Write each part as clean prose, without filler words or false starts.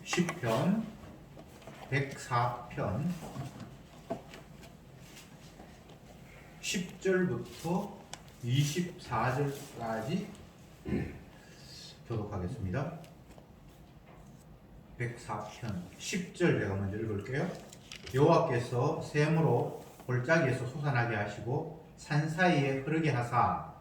10편 104편 10절부터 24절까지 교독하겠습니다. 104편 10절 제가 먼저 읽을게요. 여호와께서 샘으로 골짜기에서 솟아나게 하시고 산 사이에 흐르게 하사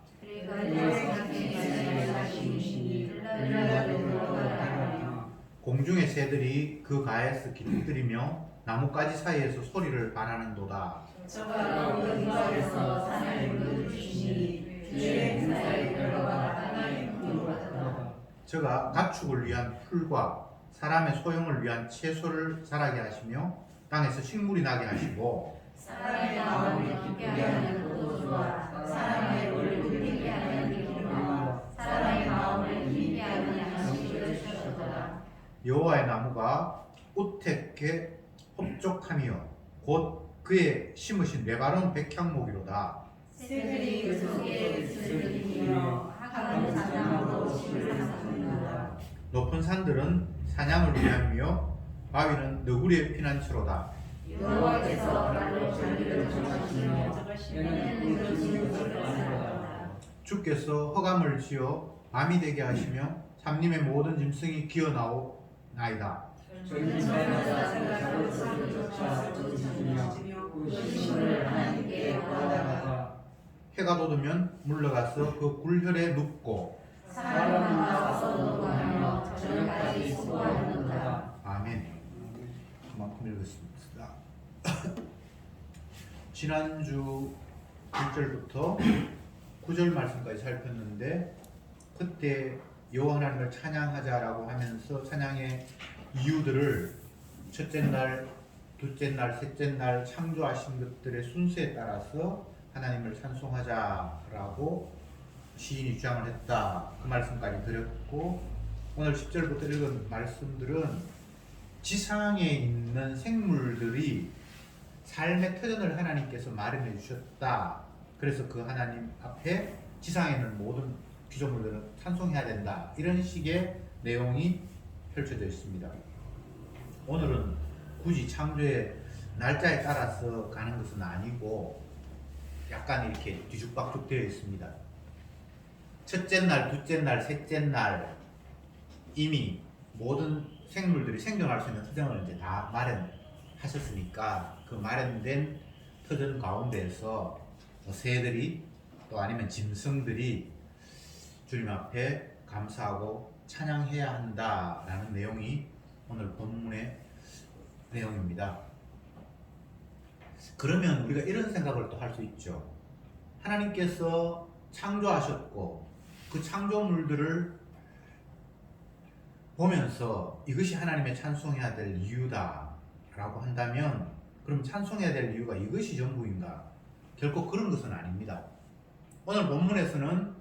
공중의 새들이 그 가에서 깃들이며 나뭇가지 사이에서 소리를 발하는도다. 저가 어디서 산을 물려주시니 주의 행사에 들어가 하나의 풍요로다. 저가 가축을 위한 풀과 사람의 소용을 위한 채소를 자라게 하시며 땅에서 식물이 나게 하시고 사람의 마음을 기쁘게 하는 포도주와 사람의 를 울리게 하는 기름과 사람의 마음을 힘있게 하는 양식을 주셨도다. 여호와의 나무가 우택에 흡족하며 곧 그의 심으신 레바논 백향목이로다. 새들이 그 속에 깃을 들이며 학하는 사냥으로 심을 삼는다. 높은 산들은 사냥을 위함이며 바위는 너구리의 피난처로다. 여호와께서 발로 자기를 정하시며 여는 그 진흙을 쌓았다. 주께서 허감을 지어 밤이 되게 하시며 삼림의 모든 짐승이 기어나오나이다. 저희는 저마다 작은 소리조차 쫓으며 의심을 하나님께 구하다가 해가 돋으면 물러가서 그 굴혈에 눕고 사람은 나와서 노동하며 저녁까지 수고하는도다. 아멘. 그만큼 읽었습니다. 지난주 1절부터 9절 말씀까지 살폈는데 그때 여호와 하나님을 찬양하자라고 하면서 찬양의 이유들을 첫째 날, 둘째 날, 셋째 날 창조하신 것들의 순서에 따라서 하나님을 찬송하자라고 시인이 주장을 했다. 그 말씀까지 드렸고 오늘 10절부터 읽은 말씀들은 지상에 있는 생물들이 삶의 터전을 하나님께서 마련해 주셨다. 그래서 그 하나님 앞에 지상에 있는 모든 피조물들은 찬송해야 된다. 이런 식의 내용이 펼쳐져 있습니다. 오늘은 굳이 창조의 날짜에 따라서 가는 것은 아니고 약간 이렇게 뒤죽박죽 되어 있습니다. 첫째 날, 둘째 날, 셋째 날 이미 모든 생물들이 생존할 수 있는 터전을 이제 다 마련하셨으니까 그 마련된 터전 가운데에서 새들이 또 아니면 짐승들이 주님 앞에 감사하고 찬양해야 한다라는 내용이 오늘 본문의 내용입니다. 그러면 우리가 이런 생각을 또 할 수 있죠. 하나님께서 창조하셨고 그 창조물들을 보면서 이것이 하나님의 찬송해야 될 이유다 라고 한다면 그럼 찬송해야 될 이유가 이것이 전부인가? 결코 그런 것은 아닙니다. 오늘 본문에서는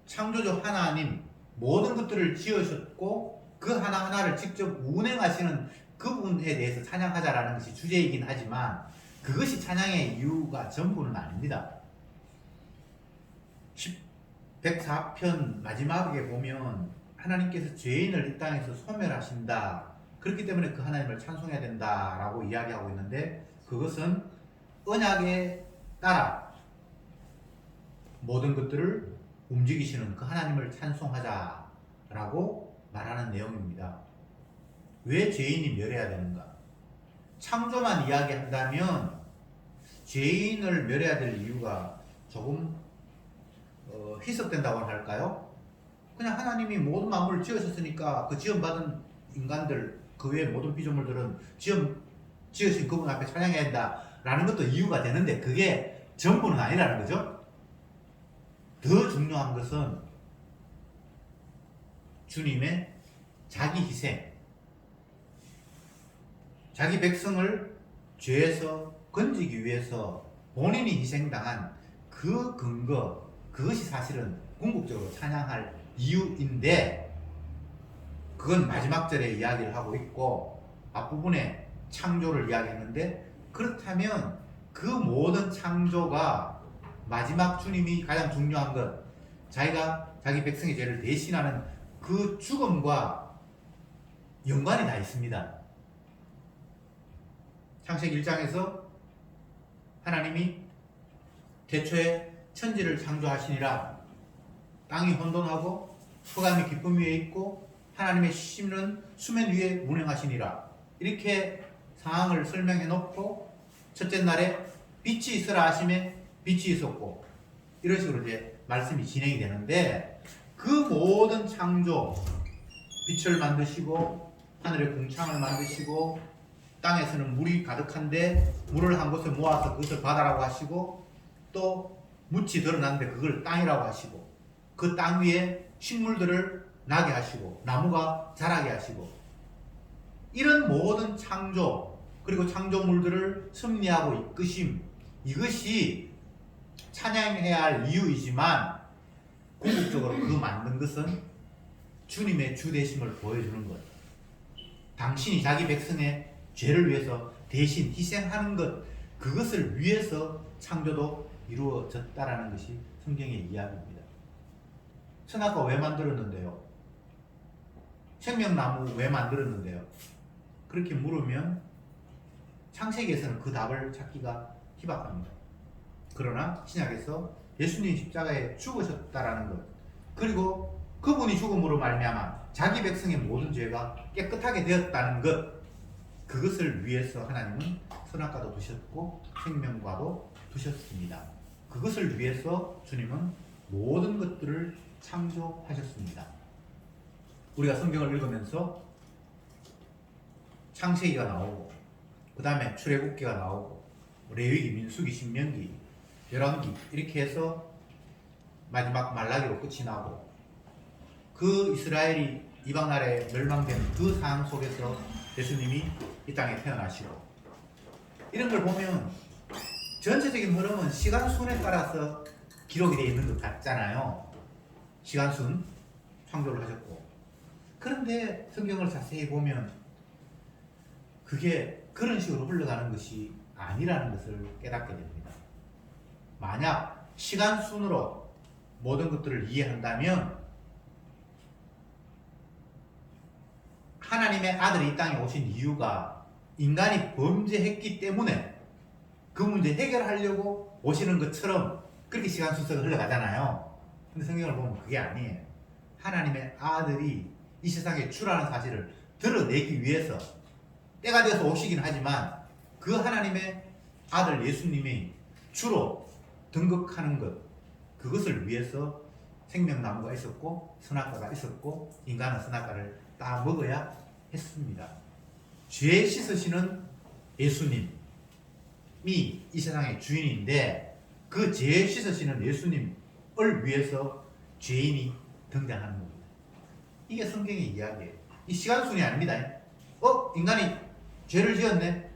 창조주 하나님 모든 것들을 지으셨고 그 하나하나를 직접 운행하시는 그분에 대해서 찬양하자라는 것이 주제이긴 하지만 그것이 찬양의 이유가 전부는 아닙니다. 104편 마지막에 보면 하나님께서 죄인을 이 땅에서 소멸하신다. 그렇기 때문에 그 하나님을 찬송해야 된다라고 이야기하고 있는데 그것은 언약에 따라 모든 것들을 움직이시는 그 하나님을 찬송하자라고 말하는 내용입니다. 왜 죄인이 멸해야 되는가? 창조만 이야기한다면 죄인을 멸해야 될 이유가 조금 희석된다고 할까요? 그냥 하나님이 모든 만물을 지으셨으니까 그 지음받은 인간들 그 외의 모든 피조물들은 지으신 그분 앞에 찬양해야 된다라는 것도 이유가 되는데 그게 전부는 아니라는 거죠. 더 중요한 것은 주님의 자기 희생, 자기 백성을 죄에서 건지기 위해서 본인이 희생당한 그 근거, 그것이 사실은 궁극적으로 찬양할 이유인데 그건 마지막 절에 이야기를 하고 있고 앞부분에 창조를 이야기했는데 그렇다면 그 모든 창조가 마지막 주님이 가장 중요한 것 자기가 자기 백성의 죄를 대신하는 그 죽음과 연관이 다 있습니다. 창세기 1장에서 하나님이 태초에 천지를 창조하시니라. 땅이 혼돈하고 흑암이 깊음 위에 있고 하나님의 심는 수면 위에 운행하시니라. 이렇게 상황을 설명해 놓고 첫째 날에 빛이 있으라 하심에 빛이 있었고, 이런 식으로 이제 말씀이 진행이 되는데, 그 모든 창조, 빛을 만드시고 하늘의 궁창을 만드시고 땅에서는 물이 가득한데 물을 한 곳에 모아서 그것을 바다라고 하시고, 또 묻이 드러났는데 그걸 땅이라고 하시고, 그 땅 위에 식물들을 나게 하시고 나무가 자라게 하시고, 이런 모든 창조, 그리고 창조물들을 섭리하고 이끄심, 이것이 찬양해야 할 이유이지만, 궁극적으로 그 만든 것은 주님의 주되심을 보여주는 것, 당신이 자기 백성의 죄를 위해서 대신 희생하는 것, 그것을 위해서 창조도 이루어졌다라는 것이 성경의 이야기입니다. 선악과 왜 만들었는데요? 생명나무 왜 만들었는데요? 그렇게 물으면 창세기에서는 그 답을 찾기가 희박합니다. 그러나 신약에서 예수님 십자가에 죽으셨다라는 것, 그리고 그분이 죽음으로 말미암아 자기 백성의 모든 죄가 깨끗하게 되었다는 것, 그것을 위해서 하나님은 선악과도 두셨고 생명과도 두셨습니다. 그것을 위해서 주님은 모든 것들을 창조하셨습니다. 우리가 성경을 읽으면서 창세기가 나오고, 그 다음에 출애굽기가 나오고, 레위기, 민수기, 신명기, 열왕기, 이렇게 해서 마지막 말라기로 끝이 나고, 그 이스라엘이 이방 나라에 멸망되는 그 상황 속에서 예수님이 이 땅에 태어나시고, 이런 걸 보면 전체적인 흐름은 시간순에 따라서 기록이 되어 있는 것 같잖아요. 시간순 창조를 하셨고, 그런데 성경을 자세히 보면 그게 그런 식으로 흘러가는 것이 아니라는 것을 깨닫게 됩니다. 만약 시간순으로 모든 것들을 이해한다면 하나님의 아들이 이 땅에 오신 이유가 인간이 범죄했기 때문에 그 문제 해결하려고 오시는 것처럼 그렇게 시간 순서가 흘러가잖아요. 근데 성경을 보면 그게 아니에요. 하나님의 아들이 이 세상에 주라는 사실을 드러내기 위해서 때가 되어서 오시긴 하지만, 그 하나님의 아들 예수님이 주로 등극하는 것, 그것을 위해서 생명나무가 있었고 선악과가 있었고 인간은 선악과를 다 먹어야 했습니다. 죄 씻으시는 예수님이 이 세상의 주인인데, 그 죄 씻으시는 예수님을 위해서 죄인이 등장하는 겁니다. 이게 성경의 이야기예요. 이 시간순이 아닙니다. 인간이 죄를 지었네.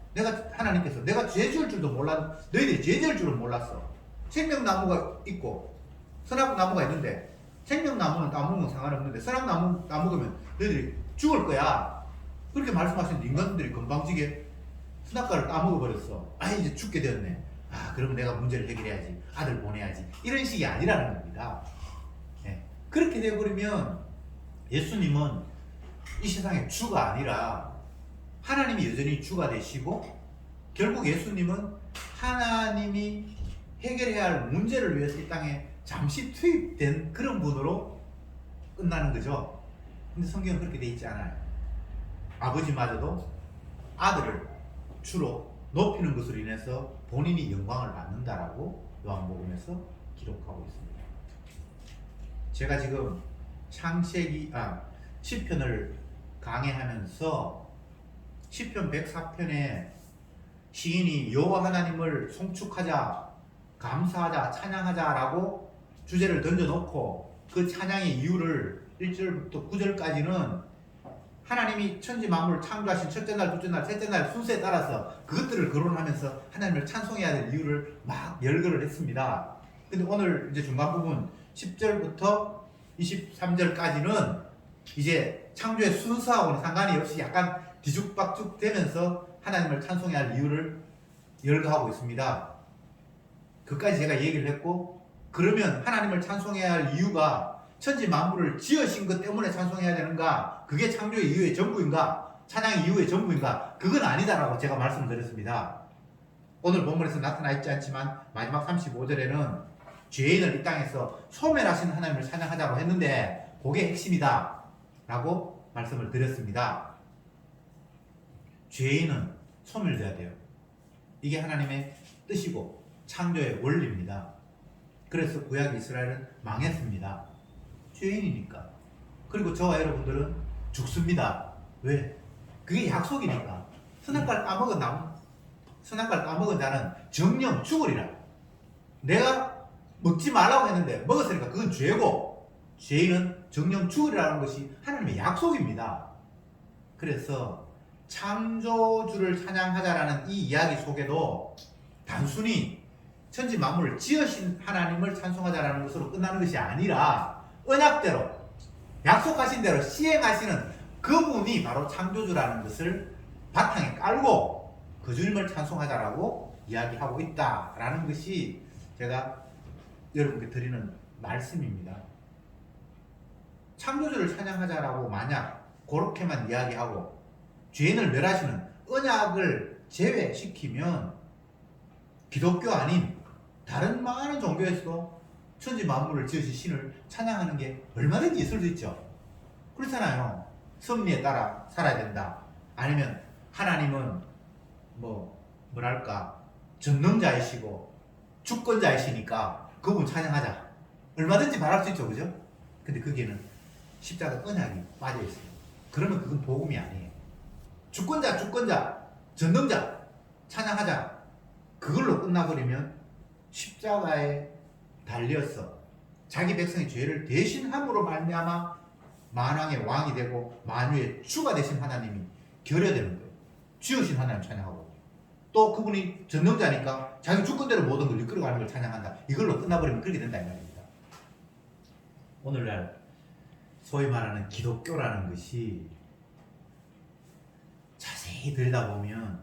하나님께서 내가 죄 지을 줄도 몰랐, 너희들이 죄 지을 줄은 몰랐어. 생명나무가 있고 선악나무가 있는데, 생명나무는 따먹으면 상관없는데 선악나무 따먹으면 너희들이 죽을 거야. 그렇게 말씀하시는데 인간들이 건방지게 선악과를 따먹어버렸어. 이제 죽게 되었네. 그러면 내가 문제를 해결해야지. 아들 보내야지. 이런 식이 아니라는 겁니다. 그렇게 되어버리면 예수님은 이 세상의 주가 아니라 하나님이 여전히 주가 되시고, 결국 예수님은 하나님이 해결해야 할 문제를 위해서 이 땅에 잠시 투입된 그런 분으로 끝나는 거죠. 근데 성경은 그렇게 돼 있지 않아요. 아버지마저도 아들을 주로 높이는 것으로 인해서 본인이 영광을 받는다라고 요한복음에서 기록하고 있습니다. 제가 지금 시편을 강해하면서 시편 104편에 시인이 여호와 하나님을 송축하자, 감사하자, 찬양하자라고 주제를 던져놓고 그 찬양의 이유를 1절부터 9절까지는 하나님이 천지 만물을 창조하신 첫째 날, 둘째 날, 셋째 날 순서에 따라서 그것들을 거론하면서 하나님을 찬송해야 될 이유를 막 열거를 했습니다. 근데 오늘 이제 중간 부분 10절부터 23절까지는 이제 창조의 순서하고는 상관이 없이 약간 뒤죽박죽 되면서 하나님을 찬송해야 할 이유를 열거하고 있습니다. 그까지 제가 얘기를 했고, 그러면 하나님을 찬송해야 할 이유가 천지 만물을 지으신 것 때문에 찬송해야 되는가? 그게 창조의 이유의 전부인가? 찬양의 이유의 전부인가? 그건 아니다라고 제가 말씀드렸습니다. 오늘 본문에서 나타나 있지 않지만 마지막 35절에는 죄인을 이 땅에서 소멸하신 하나님을 찬양하자고 했는데 그게 핵심이다 라고 말씀을 드렸습니다. 죄인은 소멸돼야 돼요. 이게 하나님의 뜻이고 창조의 원리입니다. 그래서 구약 이스라엘은 망했습니다. 죄인이니까. 그리고 저와 여러분들은 죽습니다. 왜? 그게 약속이니까. 선악과를 까먹은 자는 정령 죽으리라. 내가 먹지 말라고 했는데 먹었으니까 그건 죄고, 죄인은 정령 죽으리라는 것이 하나님의 약속입니다. 그래서 창조주를 찬양하자라는 이 이야기 속에도 단순히 천지 만물을 지으신 하나님을 찬송하자라는 것으로 끝나는 것이 아니라 언약대로 약속하신 대로 시행하시는 그분이 바로 창조주라는 것을 바탕에 깔고 그 주님을 찬송하자라고 이야기하고 있다라는 것이 제가 여러분께 드리는 말씀입니다. 창조주를 찬양하자라고 만약 그렇게만 이야기하고 죄인을 멸하시는 언약을 제외시키면 기독교 아닌 다른 많은 종교에서도 천지 만물을 지으신 신을 찬양하는 게 얼마든지 있을 수 있죠. 그렇잖아요. 섭리에 따라 살아야 된다. 아니면 하나님은 뭐랄까 전능자이시고 주권자이시니까 그분 찬양하자. 얼마든지 말할 수 있죠. 그죠? 근데 거기에는 십자가 언약이 빠져 있어요. 그러면 그건 복음이 아니에요. 주권자, 전능자 찬양하자. 그걸로 끝나버리면 십자가에 달려서 자기 백성의 죄를 대신함으로 말미암아 만왕의 왕이 되고 만유의 주가 되신 하나님이 결여되는 거예요. 지으신 하나님 찬양하고 또 그분이 전능자니까 자기 주권대로 모든 걸 이끌어가는 걸 찬양한다. 이걸로 끝나버리면 그렇게 된다 이 말입니다. 오늘날 소위 말하는 기독교라는 것이 자세히 들여다보면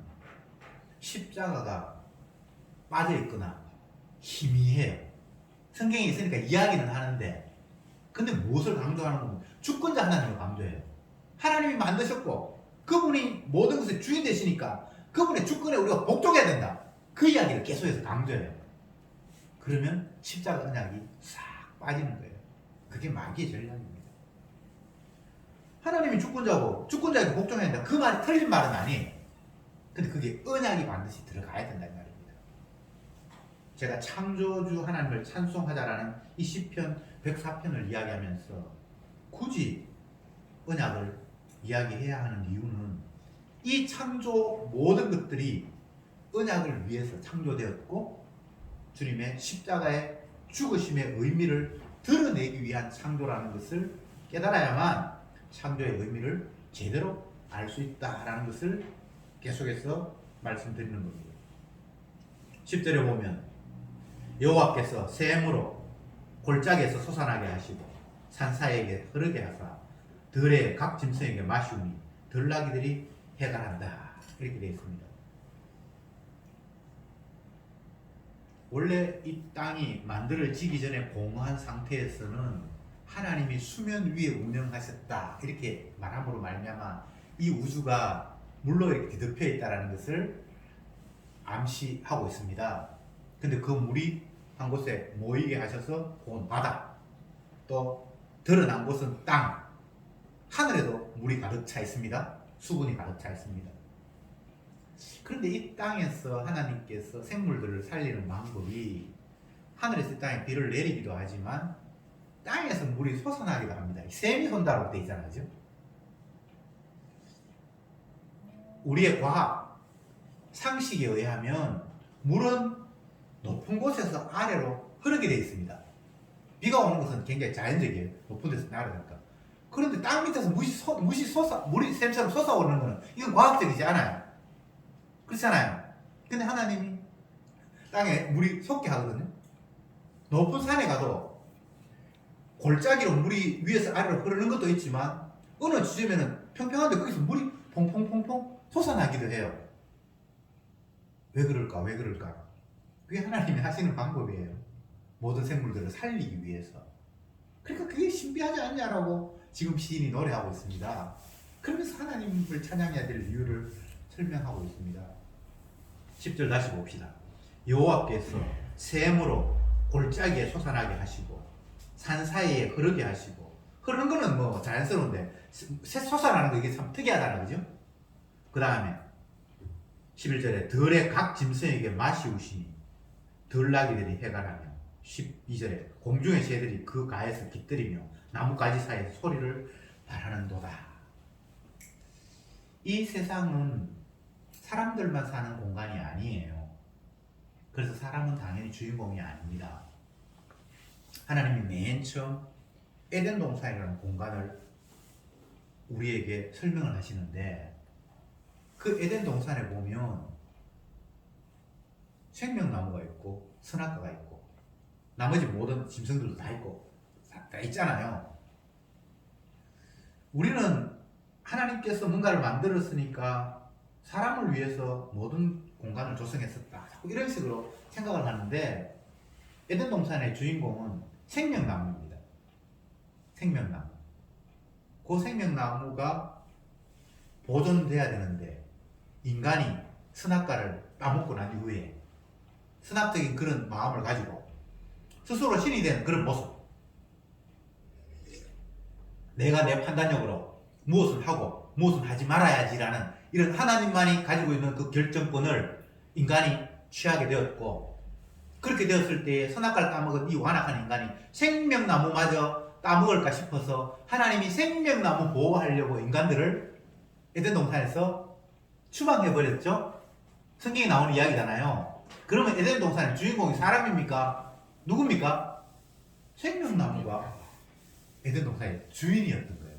십자가가 빠져있거나 희미해요. 성경에 있으니까 이야기는 하는데 근데 무엇을 강조하는 겁니까? 주권자 하나님을 강조해요. 하나님이 만드셨고 그분이 모든 것의 주인 되시니까 그분의 주권에 우리가 복종해야 된다. 그 이야기를 계속해서 강조해요. 그러면 십자가 언약이 싹 빠지는 거예요. 그게 마귀의 전략입니다. 하나님이 주권자고 주권자에게 복종해야 된다. 그 말이 틀린 말은 아니에요. 근데 그게 언약이 반드시 들어가야 된다 이 말입니다. 제가 창조주 하나님을 찬송하자라는 이 시편 104편을 이야기하면서 굳이 언약을 이야기해야 하는 이유는 이 창조 모든 것들이 언약을 위해서 창조되었고 주님의 십자가의 죽으심의 의미를 드러내기 위한 창조라는 것을 깨달아야만 창조의 의미를 제대로 알 수 있다라는 것을 계속해서 말씀드리는 겁니다. 10절에 보면 여호와께서 샘으로 골짜기에서 솟아나게 하시고 산사에게 흐르게 하사 들의 각 짐승에게 마시우니 들나귀들이 해갈한다. 이렇게 되어 있습니다. 원래 이 땅이 만들어지기 전에 공허한 상태에서는 하나님이 수면 위에 운영하셨다. 이렇게 말함으로 말미암아 이 우주가 물로 이렇게 뒤덮여 있다는 것을 암시하고 있습니다. 근데 그 물이 한 곳에 모이게 하셔서 그건 바다, 또 드러난 곳은 땅, 하늘에도 물이 가득 차 있습니다. 수분이 가득 차 있습니다. 그런데 이 땅에서 하나님께서 생물들을 살리는 방법이 하늘에서 땅에 비를 내리기도 하지만 땅에서 물이 솟아나기도 합니다. 샘이 솟다고 되어 있잖아요. 그죠? 우리의 과학, 상식에 의하면 물은 높은 곳에서 아래로 흐르게 되어 있습니다. 비가 오는 것은 굉장히 자연적이에요. 높은 데서 내려가니까. 그런데 땅 밑에서 물이 샘처럼 솟아오르는 것은 이건 과학적이지 않아요. 그렇잖아요. 근데 하나님이 땅에 물이 솟게 하거든요. 높은 산에 가도 골짜기로 물이 위에서 아래로 흐르는 것도 있지만 어느 지점에는 평평한데 거기서 물이 퐁퐁퐁퐁 솟아나기도 해요. 왜 그럴까? 그게 하나님이 하시는 방법이에요. 모든 생물들을 살리기 위해서. 그러니까 그게 신비하지 않냐라고 지금 시인이 노래하고 있습니다. 그러면서 하나님을 찬양해야 될 이유를 설명하고 있습니다. 10절 다시 봅시다. 여호와께서 샘으로 골짜기에 솟아나게 하시고 산 사이에 흐르게 하시고, 흐르는 거는 뭐 자연스러운데 솟아나는 거 이게 참 특이하다는 거죠. 그 다음에 11절에 들의 각 짐승에게 마시우시니 들나귀들이 해가라며, 12절에 공중의 새들이 그 가에서 깃들이며 나뭇가지 사이에서 소리를 말하는도다. 이 세상은 사람들만 사는 공간이 아니에요. 그래서 사람은 당연히 주인공이 아닙니다. 하나님이 맨 처음 에덴 동산이라는 공간을 우리에게 설명을 하시는데, 그 에덴 동산에 보면 생명나무가 있고 선악과가 있고 나머지 모든 짐승들도 다 있고 다 있잖아요. 우리는 하나님께서 뭔가를 만들었으니까 사람을 위해서 모든 공간을 조성했었다, 이런 식으로 생각을 하는데, 에덴 동산의 주인공은 생명나무입니다. 생명나무. 그 생명나무가 보존돼야 되는데 인간이 선악과를 따먹고 난 이후에 선악적인 그런 마음을 가지고 스스로 신이 된 그런 모습, 내가 내 판단력으로 무엇을 하고 무엇을 하지 말아야지라는 이런 하나님만이 가지고 있는 그 결정권을 인간이 취하게 되었고, 그렇게 되었을 때 선악과를 따먹은 이 완악한 인간이 생명나무마저 따먹을까 싶어서 하나님이 생명나무 보호하려고 인간들을 에덴 동산에서 추방해버렸죠. 성경에 나오는 이야기잖아요. 그러면 에덴 동산의 주인공이 사람입니까? 누굽니까? 생명나무가 에덴 동산의 주인이었던 거예요.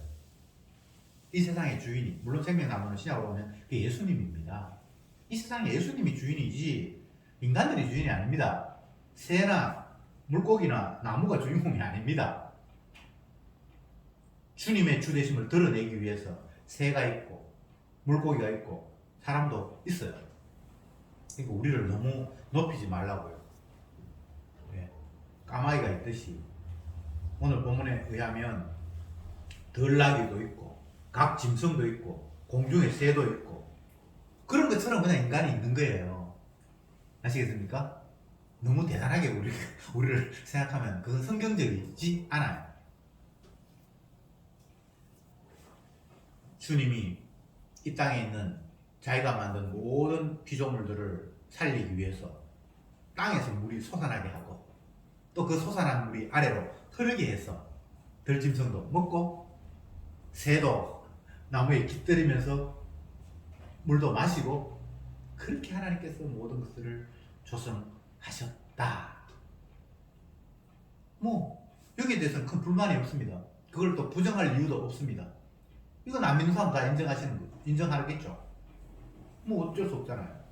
이 세상의 주인이, 물론 생명나무는 신약으로 보면 그게 예수님입니다. 이 세상에 예수님이 주인이지 인간들이 주인이 아닙니다. 새나 물고기나 나무가 주인공이 아닙니다. 주님의 주되심을 드러내기 위해서 새가 있고 물고기가 있고 사람도 있어요. 그러니까 우리를 너무 높이지 말라고요. 네. 까마귀가 있듯이 오늘 본문에 의하면 들나귀도 있고 각 짐승도 있고 공중의 새도 있고 그런 것처럼 그냥 인간이 있는 거예요. 아시겠습니까? 너무 대단하게 우리를 생각하면 그건 성경적이지 않아요. 주님이 이 땅에 있는 자기가 만든 모든 피조물들을 살리기 위해서 땅에서 물이 솟아나게 하고 또 그 솟아난 물이 아래로 흐르게 해서 들짐승도 먹고 새도 나무에 깃들이면서 물도 마시고, 그렇게 하나님께서 모든 것들을 조성하셨다. 뭐 여기에 대해서는 큰 불만이 없습니다. 그걸 또 부정할 이유도 없습니다. 이건 안 믿는 사람 다 인정하겠죠. 뭐 어쩔 수 없잖아요.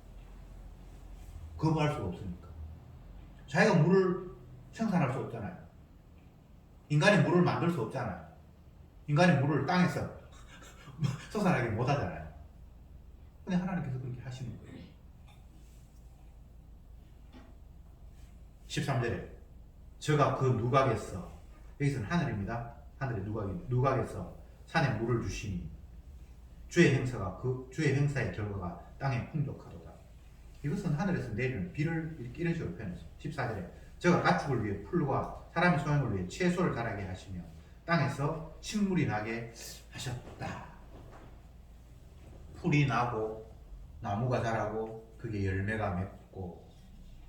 거부할 수가 없으니까. 자기가 물을 생산할 수 없잖아요. 인간이 물을 만들 수 없잖아요. 인간이 물을 땅에서 솟아나게 못 하잖아요. 근데 하나님께서 그렇게 하시는 거예요. 13절에 저가 그 누각에서, 여기서는 하늘입니다. 하늘의 누각에서 산에 물을 주시니 주의 행사의 결과가 땅에 풍족하도다. 이것은 하늘에서 내리는 비를 이런 식으로 표현했어요. 14절에 저가 가축을 위해 풀과 사람의 소형을 위해 채소를 자라게 하시며 땅에서 식물이 나게 하셨다. 풀이 나고 나무가 자라고 그게 열매가 맺고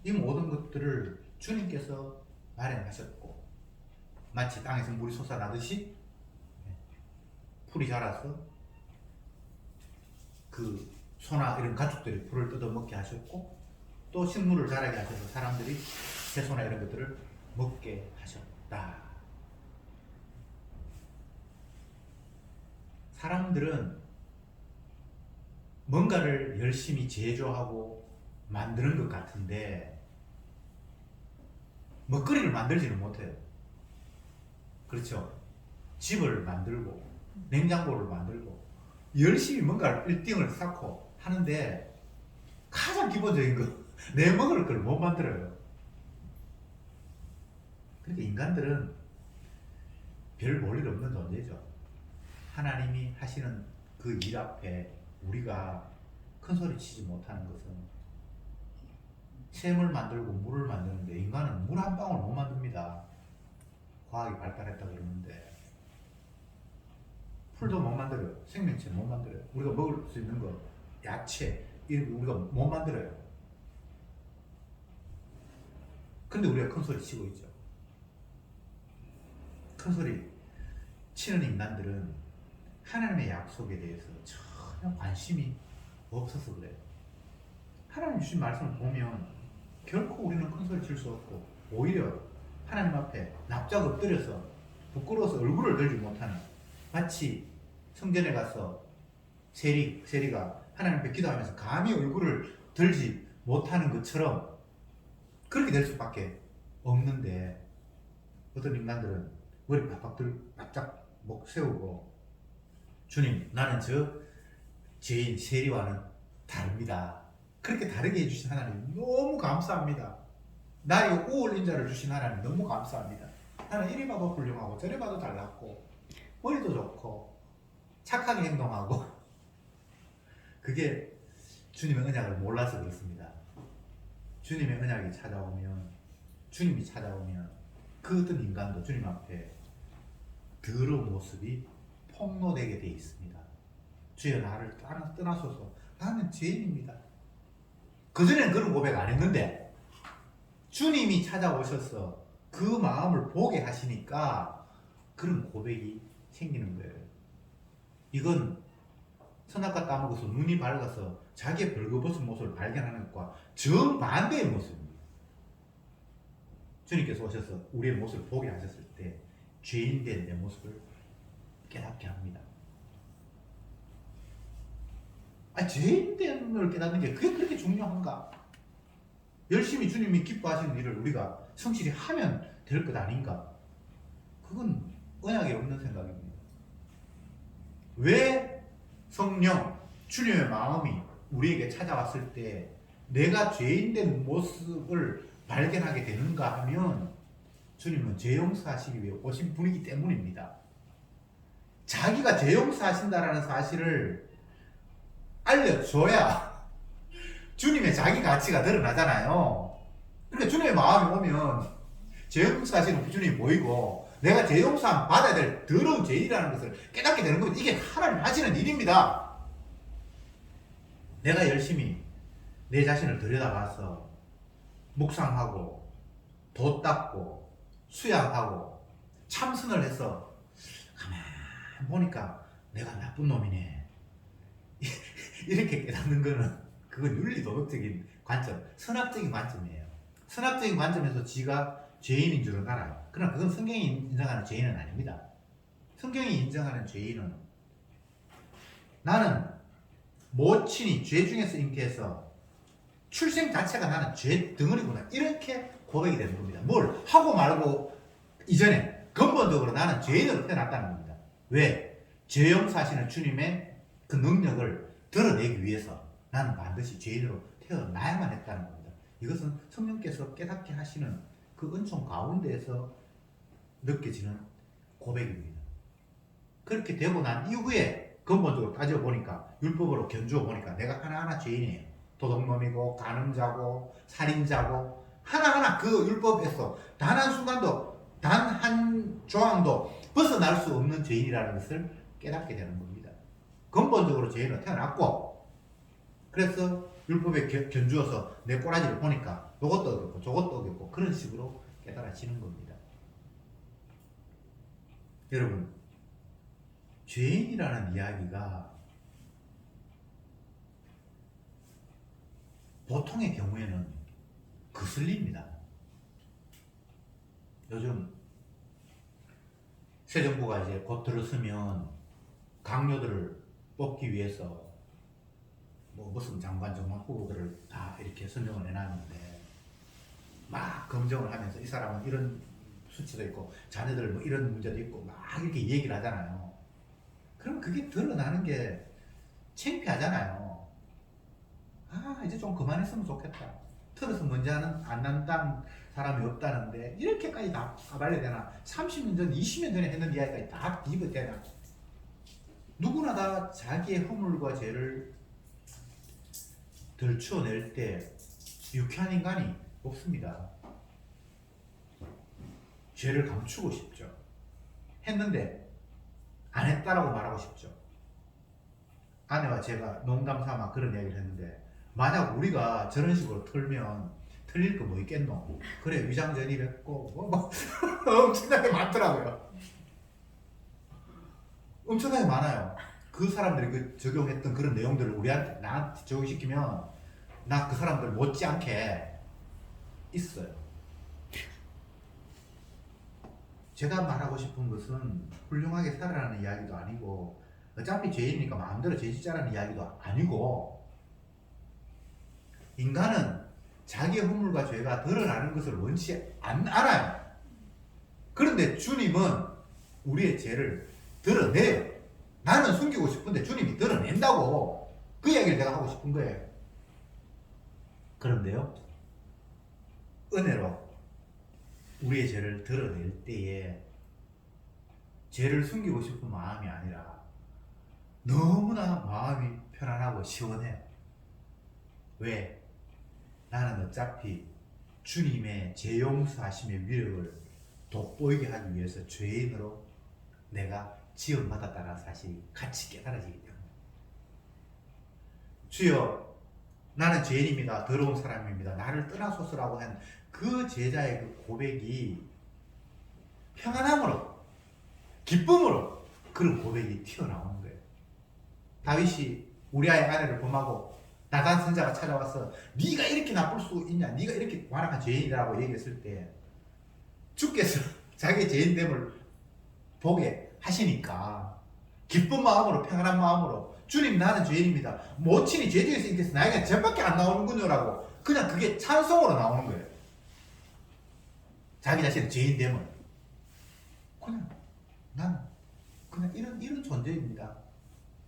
이 모든 것들을 주님께서 마련하셨고, 마치 땅에서 물이 솟아나듯이 풀이 자라서 그 소나 이런 가축들이 풀을 뜯어먹게 하셨고, 또 식물을 자라게 하셔서 사람들이 채소나 이런 것들을 먹게 하셨다. 사람들은 뭔가를 열심히 제조하고 만드는 것 같은데 먹거리를 만들지는 못해요. 그렇죠? 집을 만들고 냉장고를 만들고 열심히 뭔가를 빌딩을 쌓고 하는데 가장 기본적인 거 내 먹을 걸 못 만들어요. 그러니까 인간들은 별 볼일 없는 존재죠. 하나님이 하시는 그 일 앞에 우리가 큰 소리 치지 못하는 것은 샘을 만들고 물을 만드는데 인간은 물 한 방울 못 만듭니다. 과학이 발달했다 그러는데 풀도 못 만들어요. 생명체 못 만들어요. 우리가 먹을 수 있는 거 야채 이런 거 우리가 못 만들어요. 근데 우리가 큰 소리 치고 있죠. 큰 소리 치는 인간들은 하나님의 약속에 대해서 전혀 관심이 없어서 그래요. 하나님 주신 말씀을 보면 결코 우리는 큰 소리 칠 수 없고 오히려 하나님 앞에 납작 엎드려서 부끄러워서 얼굴을 들지 못하는, 마치 성전에 가서 세리가 하나님 앞에 기도하면서 감히 얼굴을 들지 못하는 것처럼 그렇게 될 수밖에 없는데, 어떤 인간들은 머리 바짝 목 세우고 주님, 나는 저 죄인 세리와는 다릅니다. 그렇게 다르게 해주신 하나님 너무 감사합니다. 나의 우월인자를 주신 하나님 너무 감사합니다. 나는 이리 봐도 훌륭하고 저리 봐도 잘났고 머리도 좋고 착하게 행동하고 그게 주님의 언약을 몰라서 그렇습니다. 주님의 언약이 찾아오면, 주님이 찾아오면 그 어떤 인간도 주님 앞에 더러운 모습이 폭로되게 돼 있습니다. 주여 나를 떠나소서, 나는 죄인입니다. 그전에는 그런 고백 안 했는데 주님이 찾아오셔서 그 마음을 보게 하시니까 그런 고백이 생기는 거예요. 이건 선악과 따먹어서 눈이 밝아서 자기의 벌거벗은 모습을 발견하는 것과 정반대의 모습입니다. 주님께서 오셔서 우리의 모습을 보게 하셨을 때 죄인된 내 모습을 깨닫게 합니다. 죄인됨을 깨닫는 게 그게 그렇게 중요한가? 열심히 주님이 기뻐하시는 일을 우리가 성실히 하면 될 것 아닌가? 그건 언약에 없는 생각입니다. 왜 성령, 주님의 마음이 우리에게 찾아왔을 때 내가 죄인된 모습을 발견하게 되는가 하면 주님은 죄 용서하시기 위해 오신 분이기 때문입니다. 자기가 죄 용서하신다라는 사실을 알려줘야 주님의 자기 가치가 드러나잖아요. 그러니까 주님의 마음이 오면 죄 용서하시는 주님이 보이고 내가 죄 용서함 받아야 될 더러운 죄인이라는 것을 깨닫게 되는 겁니다. 이게 하나님 하시는 일입니다. 내가 열심히 내 자신을 들여다봐서 묵상하고 도 닦고 수양하고 참선을 해서 가만히 보니까 내가 나쁜 놈이네 이렇게 깨닫는 거는 그건 윤리도덕적인 관점, 선악적인 관점이에요. 선악적인 관점에서 지가 죄인인 줄은 알아요. 그러나 그건 성경이 인정하는 죄인은 아닙니다. 성경이 인정하는 죄인은 나는 모친이 죄 중에서 잉태해서 출생 자체가 나는 죄 덩어리구나 이렇게 고백이 되는 겁니다. 뭘 하고 말고 이전에 근본적으로 나는 죄인으로 태어났다는 겁니다. 왜? 죄 용서하시는 주님의 그 능력을 드러내기 위해서 나는 반드시 죄인으로 태어나야만 했다는 겁니다. 이것은 성령께서 깨닫게 하시는 그 은총 가운데에서 느껴지는 고백입니다. 그렇게 되고 난 이후에 근본적으로 따져보니까 율법으로 견주어 보니까 내가 하나하나 죄인이에요. 도둑놈이고 간음자고 살인자고 하나하나 그 율법에서 단 한순간도 단 한 조항도 벗어날 수 없는 죄인이라는 것을 깨닫게 되는 겁니다. 근본적으로 죄인으로 태어났고 그래서 율법에 견주어서 내 꼬라지를 보니까 이것도 어렵고 저것도 어렵고 그런 식으로 깨달아지는 겁니다. 여러분, 죄인이라는 이야기가 보통의 경우에는 거슬립니다. 요즘 새 정부가 이제 곧 들어서면 강요들을 뽑기 위해서 뭐 무슨 장관 정관 후보들을 다 이렇게 선정을 해놨는데 막 검증을 하면서 이 사람은 이런 수치도 있고 자녀들 뭐 이런 문제도 있고 막 이렇게 얘기를 하잖아요. 그럼 그게 드러나는 게 창피하잖아요. 이제 좀 그만했으면 좋겠다. 틀어서 먼지 안 난다는 사람이 없다는데 이렇게까지 다 까발려야 되나? 30년 전, 20년 전에 했는 이야기까지 다 뒤집어야 되나? 누구나 다 자기의 허물과 죄를 덜추어낼 때 유쾌한 인간이 없습니다. 죄를 감추고 싶죠. 했는데 안 했다라고 말하고 싶죠. 아내와 제가 농담 삼아 그런 이야기를 했는데 만약 우리가 저런 식으로 털면 틀릴 거 뭐 있겠노? 그래 위장전입했고 뭐 엄청나게 많더라고요. 엄청나게 많아요. 그 사람들이 그 적용했던 그런 내용들을 우리한테 나한테 적용시키면 나 그 사람들 못지않게 있어요. 제가 말하고 싶은 것은 훌륭하게 살아라는 이야기도 아니고 어차피 죄인이니까 마음대로 죄 짓자라는 이야기도 아니고 인간은 자기의 허물과 죄가 드러나는 것을 원치 않아요. 그런데 주님은 우리의 죄를 드러내요. 나는 숨기고 싶은데 주님이 드러낸다고. 그 이야기를 내가 하고 싶은 거예요. 그런데요, 은혜로 우리의 죄를 드러낼 때에 죄를 숨기고 싶은 마음이 아니라 너무나 마음이 편안하고 시원해요. 왜? 나는 어차피 주님의 죄 용서하심의 위력을 돋보이게 하기 위해서 죄인으로 내가 지원받았다는 사실이 같이 깨달아지기 때문에 주여 나는 죄인입니다. 더러운 사람입니다. 나를 떠나소서라고 한 그 제자의 그 고백이 평안함으로 기쁨으로 그런 고백이 튀어나오는 거예요. 다윗이 우리아의 아내를 범하고 나단 선자가 찾아와서 네가 이렇게 나쁠 수 있냐, 네가 이렇게 완악한 죄인이라고 얘기했을 때 주께서 자기의 죄인됨을 보게 하시니까 기쁜 마음으로 평안한 마음으로 주님 나는 죄인입니다. 모친이 죄중에서 인께서 나에게 죄밖에 안 나오는군요 라고 그냥 그게 찬송으로 나오는 거예요. 자기 자신의 죄인됨을 그냥 나는 그냥 이런 존재입니다.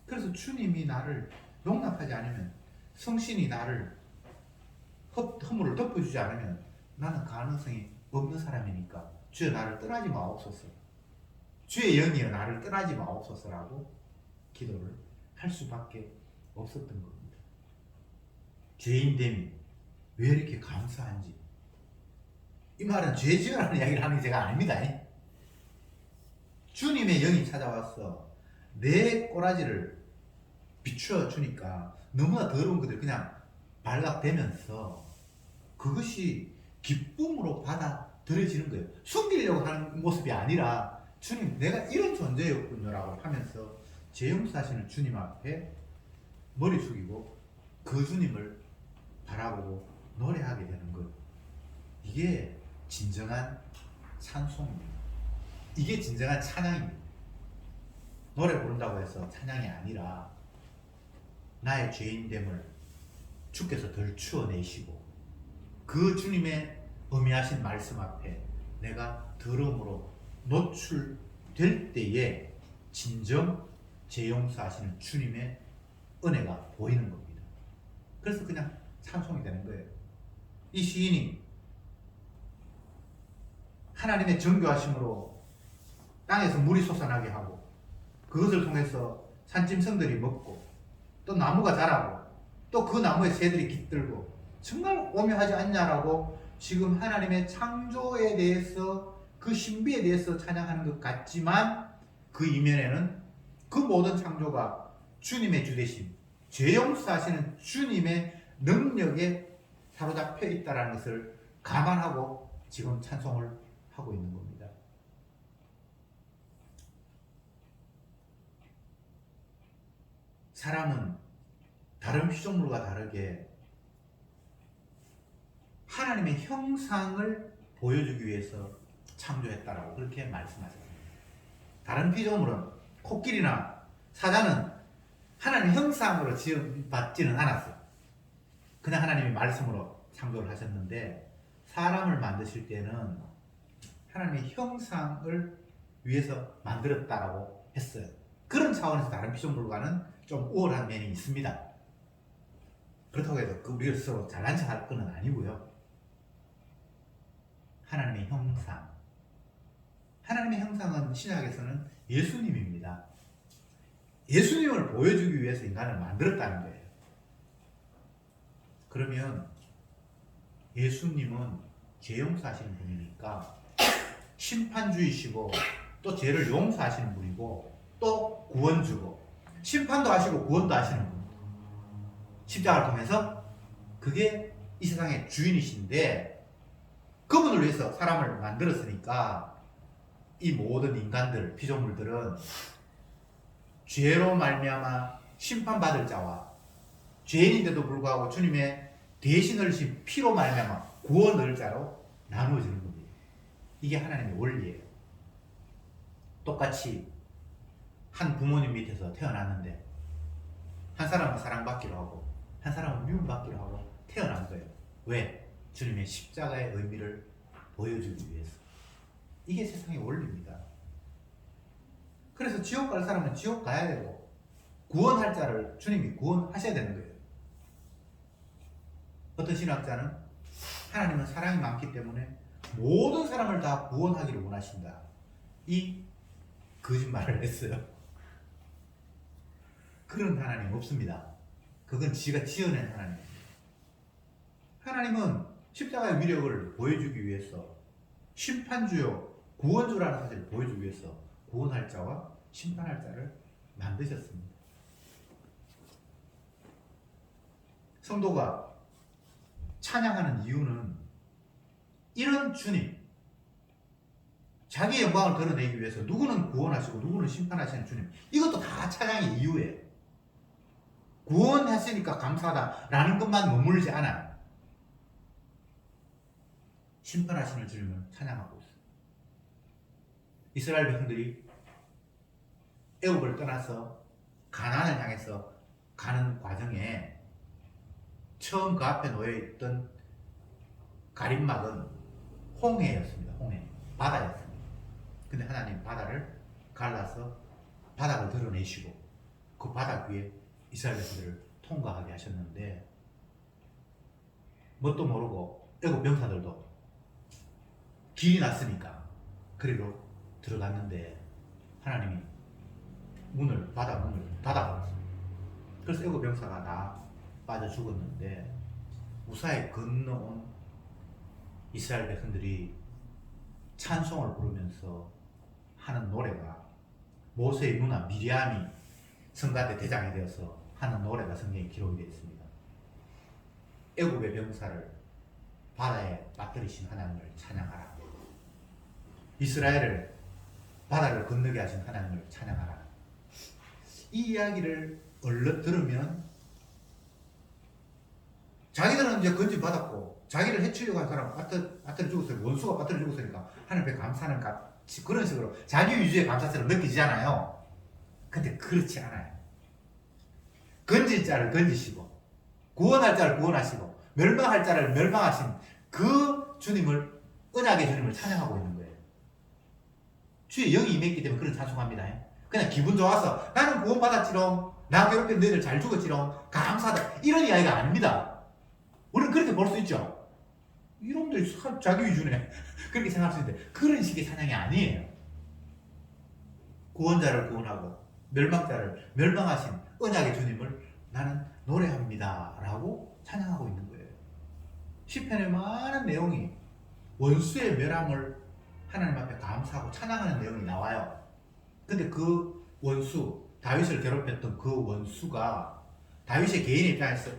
그래서 주님이 나를 용납하지 않으면 성신이 나를 허물을 덮어주지 않으면 나는 가능성이 없는 사람이니까 주여 나를 떠나지 마옵소서. 주의 영이여 나를 떠나지 마옵소서라고 기도를 할 수밖에 없었던 겁니다. 죄인됨이 왜 이렇게 감사한지. 이 말은 죄 지으라는 이야기를 하는 게 제가 아닙니다. 주님의 영이 찾아와서 내 꼬라지를 비추어 주니까 너무나 더러운 것들 그냥 발각되면서 그것이 기쁨으로 받아들여지는 거예요. 숨기려고 하는 모습이 아니라 주님 내가 이런 존재였군요 라고 하면서 죄 용서하시는 주님 앞에 머리 숙이고 그 주님을 바라보고 노래하게 되는 것. 이게 진정한 찬송입니다. 이게 진정한 찬양입니다. 노래 부른다고 해서 찬양이 아니라 나의 죄인됨을 주께서 덜추어내시고 그 주님의 어미하신 말씀 앞에 내가 더러움으로 노출될 때에 진정 죄 용서하시는 주님의 은혜가 보이는 겁니다. 그래서 그냥 찬송이 되는 거예요. 이 시인이 하나님의 정교하심으로 땅에서 물이 솟아나게 하고 그것을 통해서 산짐승들이 먹고 또 나무가 자라고 또 그 나무에 새들이 깃들고 정말 오묘하지 않냐라고 지금 하나님의 창조에 대해서 그 신비에 대해서 찬양하는 것 같지만 그 이면에는 그 모든 창조가 주님의 주되심, 죄 용서하시는 주님의 능력에 사로잡혀 있다는 것을 감안하고 지금 찬송을 하고 있는 겁니다. 사람은 다른 피조물과 다르게 하나님의 형상을 보여주기 위해서 창조했다라고 그렇게 말씀하셨습니다. 다른 피조물은 코끼리나 사자는 하나님의 형상으로 지음받지는 않았어요. 그냥 하나님의 말씀으로 창조를 하셨는데 사람을 만드실 때는 하나님의 형상을 위해서 만들었다라고 했어요. 그런 차원에서 다른 피조물과는 좀 우월한 면이 있습니다. 그렇다고 해서 우리가 스스로 잘난 척할 건 아니고요. 하나님의 형상. 하나님의 형상은 신약에서는 예수님입니다. 예수님을 보여주기 위해서 인간을 만들었다는 거예요. 그러면 예수님은 죄 용서하시는 분이니까 심판주이시고 또 죄를 용서하시는 분이고 또 구원주고 심판도 하시고 구원도 하시는 분. 십자가를 통해서 그게 이 세상의 주인이신데 그분을 위해서 사람을 만들었으니까 이 모든 인간들, 피조물들은 죄로 말미암아 심판받을 자와 죄인인데도 불구하고 주님의 대신을 신 피로 말미암아 구원을 자로 나누어지는 겁니다. 이게 하나님의 원리예요. 똑같이 한 부모님 밑에서 태어났는데 한 사람은 사랑받기로 하고 한 사람은 미움받기로 하고 태어난 거예요. 왜? 주님의 십자가의 의미를 보여주기 위해서. 이게 세상의 원리입니다. 그래서 지옥 갈 사람은 지옥 가야 되고 구원할 자를 주님이 구원하셔야 되는 거예요. 어떤 신학자는 하나님은 사랑이 많기 때문에 모든 사람을 다 구원하기를 원하신다. 이 거짓말을 했어요. 그런 하나님 없습니다. 그건 지가 지어낸 하나님입니다. 하나님은 십자가의 위력을 보여주기 위해서 심판주요 구원주라는 사실을 보여주기 위해서 구원할 자와 심판할 자를 만드셨습니다. 성도가 찬양하는 이유는 이런 주님, 자기의 영광을 드러내기 위해서 누구는 구원하시고 누구는 심판하시는 주님, 이것도 다 찬양의 이유예요. 구원했으니까 감사하다라는 것만 머물지 않아요. 심판하시는 주님을 찬양하고 있어요. 이스라엘 백성들이 애굽을 떠나서 가나안을 향해서 가는 과정에 처음 그 앞에 놓여있던 가림막은 홍해였습니다. 홍해, 바다였습니다. 근데 하나님 바다를 갈라서 바닥을 드러내시고 그 바닥 위에 이스라엘 백성들을 통과하게 하셨는데 뭣도 모르고 애굽 병사들도 길이 났으니까 그리로 들어갔는데 하나님이 바다 문을 닫아버렸습니다. 그래서 애굽 병사가 다 빠져 죽었는데 무사히 건너온 이스라엘 백성들이 찬송을 부르면서 하는 노래가 모세의 누나 미리암이 성가대 대장이 되어서 하는 노래가 성경에 기록이 되어 있습니다. 애굽의 병사를 바다에 빠뜨리신 하나님을 찬양하라. 이스라엘을 바다를 건너게 하신 하나님을 찬양하라. 이 이야기를 얼른 들으면 자기들은 이제 건진 받았고 자기를 해치려고 한 사람 빠뜨려 죽었어요. 원수가 빠뜨려 죽었으니까 하나님께 감사하는 같이 그런 식으로 자기 위주의 감사처럼 느끼지않아요. 근데 그렇지 않아요. 건질 자를 건지시고 구원할 자를 구원하시고 멸망할 자를 멸망하신 그 주님을, 언약의 주님을 찬양하고 있는 거예요. 주의 영이 임했기 때문에 그런 찬송합니다. 그냥 기분 좋아서 나는 구원받았지롱, 나 괴롭힌 너희들 잘 죽었지롱, 감사하다, 이런 이야기가 아닙니다. 우리는 그렇게 볼 수 있죠. 이놈들 자기 위주네 그렇게 생각할 수 있는데 그런 식의 찬양이 아니에요. 구원자를 구원하고 멸망자를 멸망하신 언약의 주님을 나는 노래합니다 라고 찬양하고 있는 거예요. 시편의 많은 내용이 원수의 멸함을 하나님 앞에 감사하고 찬양하는 내용이 나와요. 근데 그 원수, 다윗을 괴롭혔던 그 원수가 다윗의 개인의 입장에서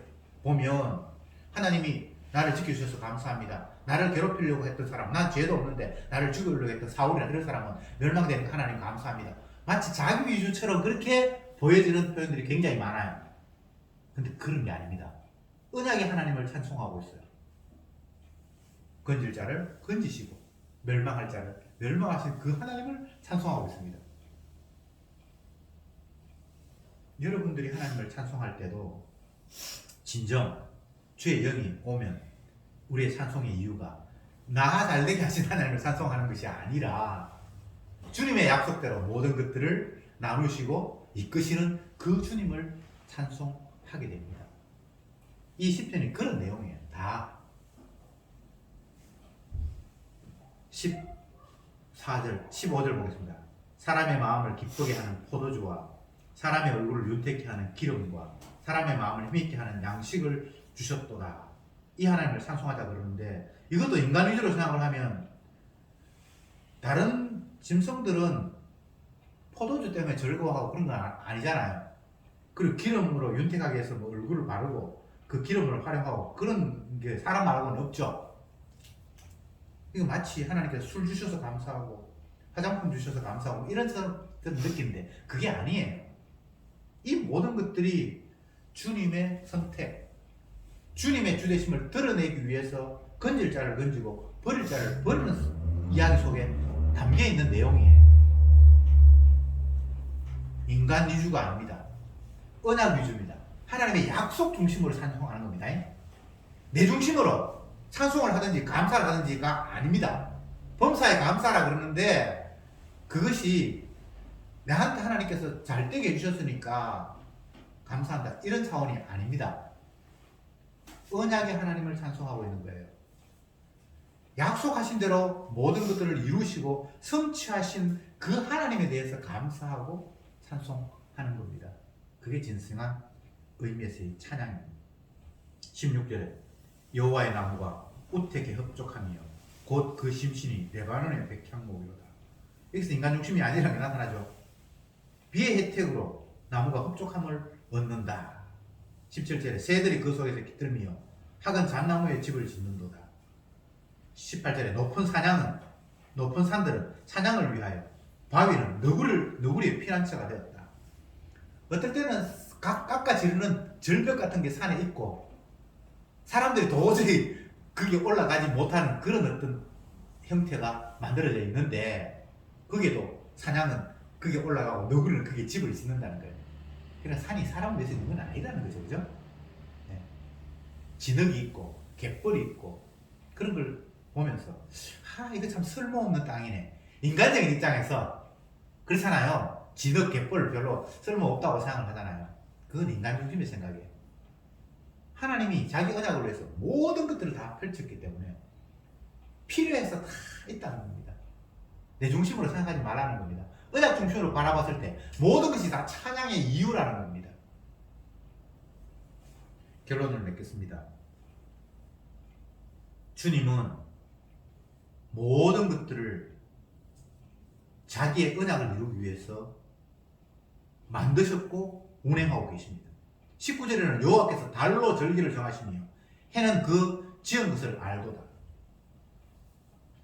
보면 하나님이 나를 지켜주셔서 감사합니다. 나를 괴롭히려고 했던 사람, 난 죄도 없는데 나를 죽이려고 했던 사울이나 이런 사람은 멸망되니까 하나님 감사합니다. 마치 자기 위주처럼 그렇게 보여지는 표현들이 굉장히 많아요. 근데 그런 게 아닙니다. 언약의 하나님을 찬송하고 있어요. 건질 자를 건지시고 멸망할 자를 멸망하신 그 하나님을 찬송하고 있습니다. 여러분들이 하나님을 찬송할 때도 진정 주의 영이 오면 우리의 찬송의 이유가 나가 잘되게 하신 하나님을 찬송하는 것이 아니라 주님의 약속대로 모든 것들을 나누시고 이끄시는 그 주님을 찬송하게 됩니다. 이 시편이 그런 내용이에요. 다 14절, 15절 보겠습니다. 사람의 마음을 기쁘게 하는 포도주와 사람의 얼굴을 윤택케 하는 기름과 사람의 마음을 힘있게 하는 양식을 주셨도다. 이 하나님을 찬송하자 그러는데, 이것도 인간 위주로 생각을 하면 다른 짐승들은 포도주 때문에 즐거워하고 그런 건 아니잖아요. 그리고 기름으로 윤택하게 해서 뭐 얼굴을 바르고 그 기름을 활용하고 그런 게 사람 말고는 없죠. 이거 마치 하나님께서 술 주셔서 감사하고 화장품 주셔서 감사하고 이런 느낌인데 그게 아니에요. 이 모든 것들이 주님의 선택, 주님의 주되심을 드러내기 위해서 건질 자를 건지고 버릴 자를 버리는 이야기 속에 담겨있는 내용이에요. 인간 위주가 아닙니다. 언약 위주입니다. 하나님의 약속 중심으로 찬송하는 겁니다. 내 중심으로 찬송을 하든지 감사를 하든지가 아닙니다. 범사에 감사라 그러는데 그것이 나한테 하나님께서 잘 되게 해주셨으니까 감사한다 이런 차원이 아닙니다. 언약의 하나님을 찬송하고 있는 거예요. 약속하신 대로 모든 것들을 이루시고 성취하신 그 하나님에 대해서 감사하고 찬송하는 겁니다. 그게 진정한 의미에서의 찬양입니다. 16절에 여호와의 나무가 우택에 흡족하며 곧 그 심신이 레바논의 백향목이로다. 여기서 인간 중심이 아니라는 게 나타나죠. 비의 혜택으로 나무가 흡족함을 얻는다. 17절에 새들이 그 속에서 깃들며 학은 잣나무에 집을 짓는도다. 18절에 높은 산들은 사냥을 위하여 바위는 너구리의 피난처가 되었다. 어떨 때는 깎아지르는 절벽 같은 게 산에 있고 사람들이 도저히 그게 올라가지 못하는 그런 어떤 형태가 만들어져 있는데 거기에도 사냥은 그게 올라가고 너구리는 그게 집을 짓는다는 거예요. 그러니까 산이 사람을 위해서 있는 건 아니라는 거죠. 그죠? 네. 진흙이 있고 갯벌이 있고 그런 걸 보면서 이거 참 쓸모없는 땅이네. 인간적인 입장에서 그렇잖아요. 진흙 갯벌 별로 쓸모없다고 생각을 하잖아요. 그건 인간 중심의 생각이에요. 하나님이 자기 언약을 위해서 모든 것들을 다 펼쳤기 때문에 필요해서 다 있다는 겁니다. 내 중심으로 생각하지 말라는 겁니다. 언약 중심으로 바라봤을 때 모든 것이 다 찬양의 이유라는 겁니다. 결론을 맺겠습니다. 주님은 모든 것들을 자기의 언약을 이루기 위해서 만드셨고 운행하고 계십니다. 19절에는 여호와께서 달로 절기를 정하시며 해는 그 지은 것을 알도다.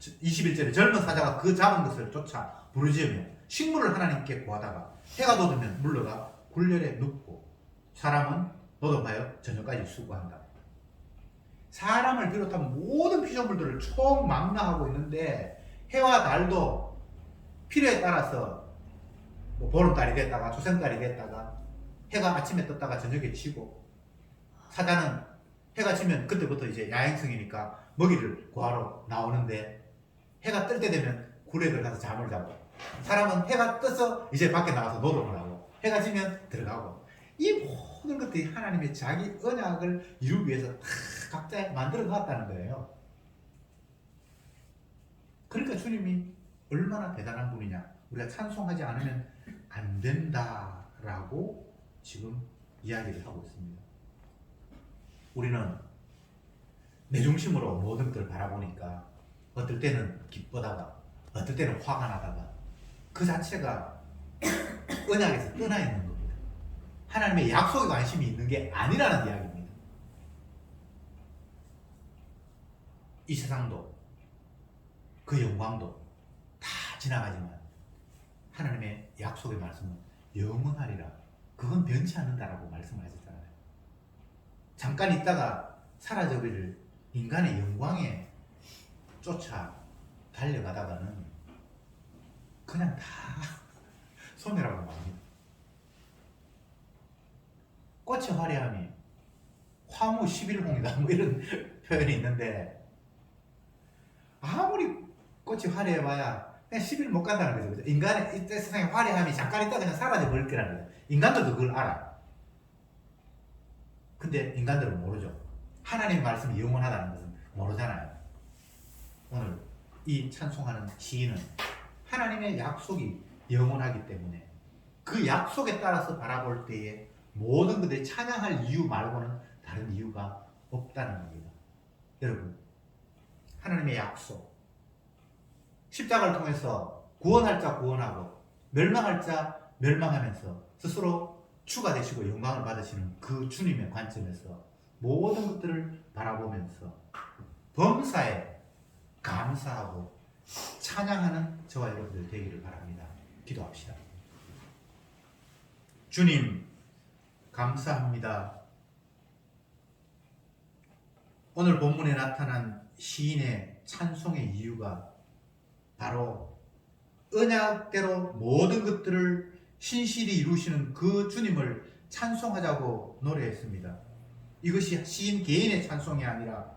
21절에 젊은 사자가 그 잡은 것을 쫓아 부르짖으며 식물을 하나님께 구하다가 해가 돋으면 물러가 굴열에 눕고 사람은 노동하여 저녁까지 수고한다. 사람을 비롯한 모든 피조물들을 총망라하고 있는데 해와 달도 필요에 따라서 보름달이 됐다가 초생달이 됐다가 해가 아침에 떴다가 저녁에 지고 사자는 해가 지면 그때부터 이제 야행성이니까 먹이를 구하러 나오는데 해가 뜰 때 되면 굴에 들어가서 잠을 자고 사람은 해가 떠서 이제 밖에 나가서 노동을 하고 해가 지면 들어가고 이 모든 것들이 하나님의 자기 언약을 이루기 위해서 다 각자 만들어 놨다는 거예요. 그러니까 주님이 얼마나 대단한 분이냐, 우리가 찬송하지 않으면 안 된다라고 지금 이야기를 하고 있습니다. 우리는 내 중심으로 모든 것을 바라보니까 어떨 때는 기쁘다가 어떨 때는 화가 나다가 그 자체가 언약에서 떠나 있는 겁니다. 하나님의 약속에 관심이 있는 게 아니라는 이야기입니다. 이 세상도 그 영광도 다 지나가지만 하나님의 약속의 말씀은 영원하리라. 그건 변치 않는다라고 말씀을 하셨잖아요. 잠깐 있다가 사라져버릴 인간의 영광에 쫓아 달려가다가는 그냥 다 소멸하고 맙니다. 꽃의 화려함이 화무 11홍이다 뭐 이런 표현이 있는데 아무리 꽃이 화려해봐야 그냥 10일 못 간다는 거죠. 인간의 이 세상의 화려함이 잠깐 있다가 그냥 사라져 버릴 거라는 거죠. 인간도 그걸 알아. 근데 인간들은 모르죠. 하나님의 말씀이 영원하다는 것은 모르잖아요. 오늘 이 찬송하는 시인은 하나님의 약속이 영원하기 때문에 그 약속에 따라서 바라볼 때에 모든 것들이 찬양할 이유 말고는 다른 이유가 없다는 겁니다. 여러분, 하나님의 약속, 십자가를 통해서 구원할 자 구원하고 멸망할 자 멸망하면서 스스로 주가 되시고 영광을 받으시는 그 주님의 관점에서 모든 것들을 바라보면서 범사에 감사하고 찬양하는 저와 여러분들 되기를 바랍니다. 기도합시다. 주님, 감사합니다. 오늘 본문에 나타난 시인의 찬송의 이유가 바로 언약대로 모든 것들을 신실히 이루시는 그 주님을 찬송하자고 노래했습니다. 이것이 시인 개인의 찬송이 아니라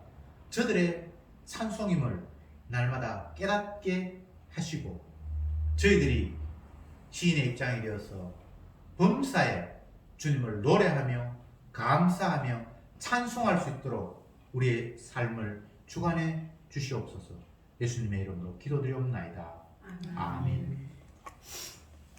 저들의 찬송임을 날마다 깨닫게 하시고 저희들이 시인의 입장이 되어서 범사에 주님을 노래하며 감사하며 찬송할 수 있도록 우리의 삶을 주관해 주시옵소서. 예수님의 이름으로 기도드리옵나이다.